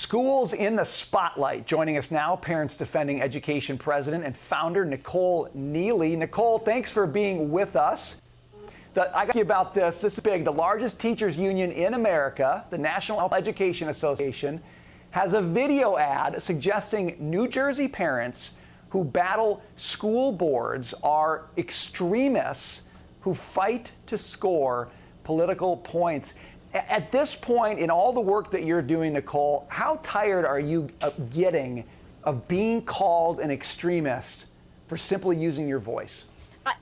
Schools in the spotlight. Joining us now, Parents Defending Education President and founder Nicole Neily. Nicole, thanks for being with us. I got you about this. This is big. The largest teachers union in America, the National Education Association, has a video ad suggesting New Jersey parents who battle school boards are extremists who fight to score political points. At this point in all the work that you're doing, Nicole, how tired are you getting of being called an extremist for simply using your voice? I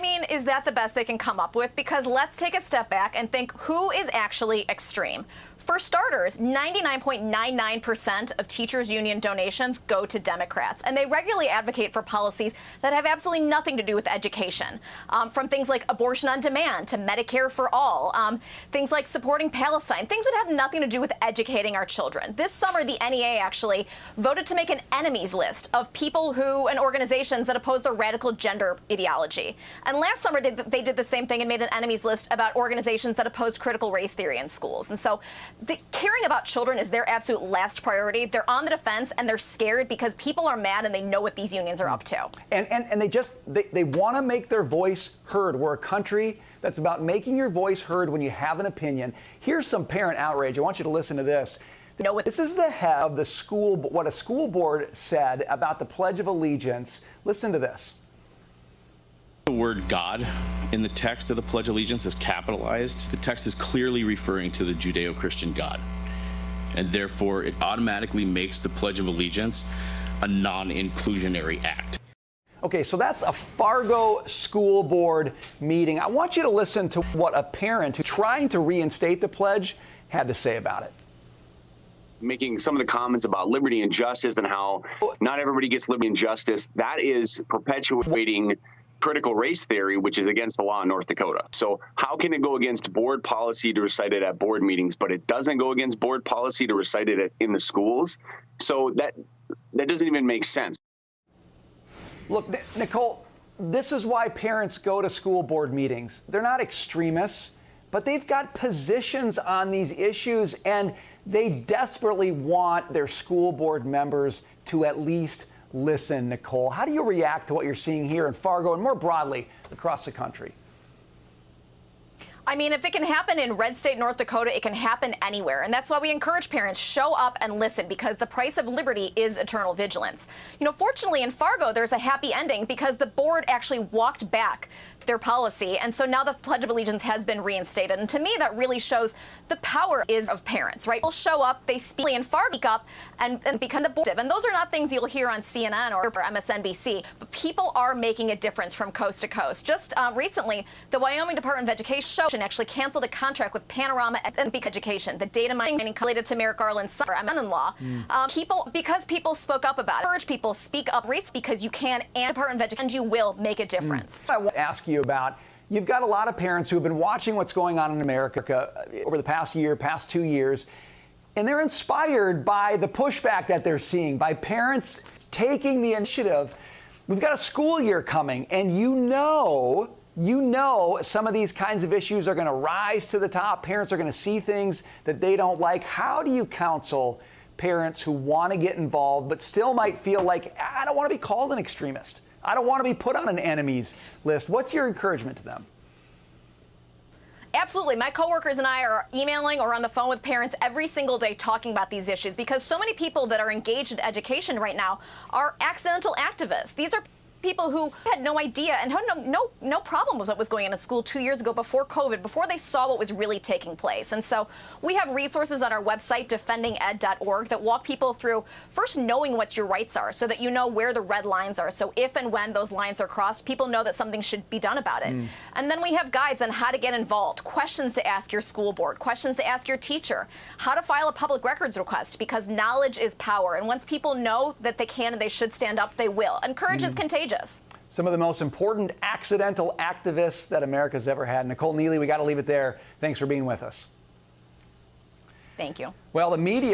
mean, is that the best they can come up with? Because let's take a step back and think, who is actually extreme? For starters, 99.99% of teachers' union donations go to Democrats, and they regularly advocate for policies that have absolutely nothing to do with education, from things like abortion on demand to Medicare for all, things like supporting Palestine, things that have nothing to do with educating our children. This summer, the NEA actually voted to make an enemies list of people and organizations that oppose the radical gender ideology. And last summer, they did the same thing and made an enemies list about organizations that opposed critical race theory in schools. And so caring about children is their absolute last priority. They're on the defense and they're scared because people are mad and they know what these unions are up to. And they want to make their voice heard. We're a country that's about making your voice heard when you have an opinion. Here's some parent outrage. I want you to listen to this. This is the head of the school, what a school board said about the Pledge of Allegiance. Listen to this. The word God in the text of the Pledge of Allegiance is capitalized. The text is clearly referring to the Judeo-Christian God, and therefore it automatically makes the Pledge of Allegiance a non-inclusionary act. Okay, so that's a Fargo school board meeting. I want you to listen to what a parent who's trying to reinstate the pledge had to say about it. Making some of the comments about liberty and justice and how not everybody gets liberty and justice, that is perpetuating critical race theory, which is against the law in North Dakota. So how can it go against board policy to recite it at board meetings, but it doesn't go against board policy to recite it in the schools? So that doesn't even make sense. Look, Nicole, this is why parents go to school board meetings. They're not extremists, but they've got positions on these issues, and they desperately want their school board members to at least listen. Nicole, how do you react to what you're seeing here in Fargo and more broadly across the country? I mean, if it can happen in red state North Dakota, it can happen anywhere. And that's why we encourage parents, show up and listen, because the price of liberty is eternal vigilance. You know, fortunately in Fargo, there's a happy ending because the board actually walked back their policy. And so now the Pledge of Allegiance has been reinstated. And to me, that really shows the power of parents, right? They'll show up, they speak in Fargo up and become the board. And those are not things you'll hear on CNN or MSNBC, but people are making a difference from coast to coast. Just recently, the Wyoming Department of Education actually canceled a contract with Panorama and Peak Education, the data mining related to Merrick Garland's son-in-law. Because people spoke up about it. Urge people speak up because you can, and Department of Education, and you will make a difference. I want to ask you about, you've got a lot of parents who have been watching what's going on in America over the past 2 years, and they're inspired by the pushback that they're seeing, by parents taking the initiative. We've got a school year coming, and you know some of these kinds of issues are going to rise to the top. Parents are going to see things that they don't like. How do you counsel parents who want to get involved but still might feel like, I don't want to be called an extremist, I don't want to be put on an enemies list? What's your encouragement to them? Absolutely. My coworkers and I are emailing or on the phone with parents every single day talking about these issues, because so many people that are engaged in education right now are accidental activists. These are people who had no idea and had no problem with what was going on in school 2 years ago, before COVID, before they saw what was really taking place. And so we have resources on our website, defendinged.org, that walk people through first knowing what your rights are so that you know where the red lines are. So if and when those lines are crossed, people know that something should be done about it. And then we have guides on how to get involved, questions to ask your school board, questions to ask your teacher, how to file a public records request, because knowledge is power. And once people know that they can and they should stand up, they will. And courage is contagious. Some of the most important accidental activists that America's ever had. Nicole Neily, we got to leave it there. Thanks for being with us. Thank you. Well, the media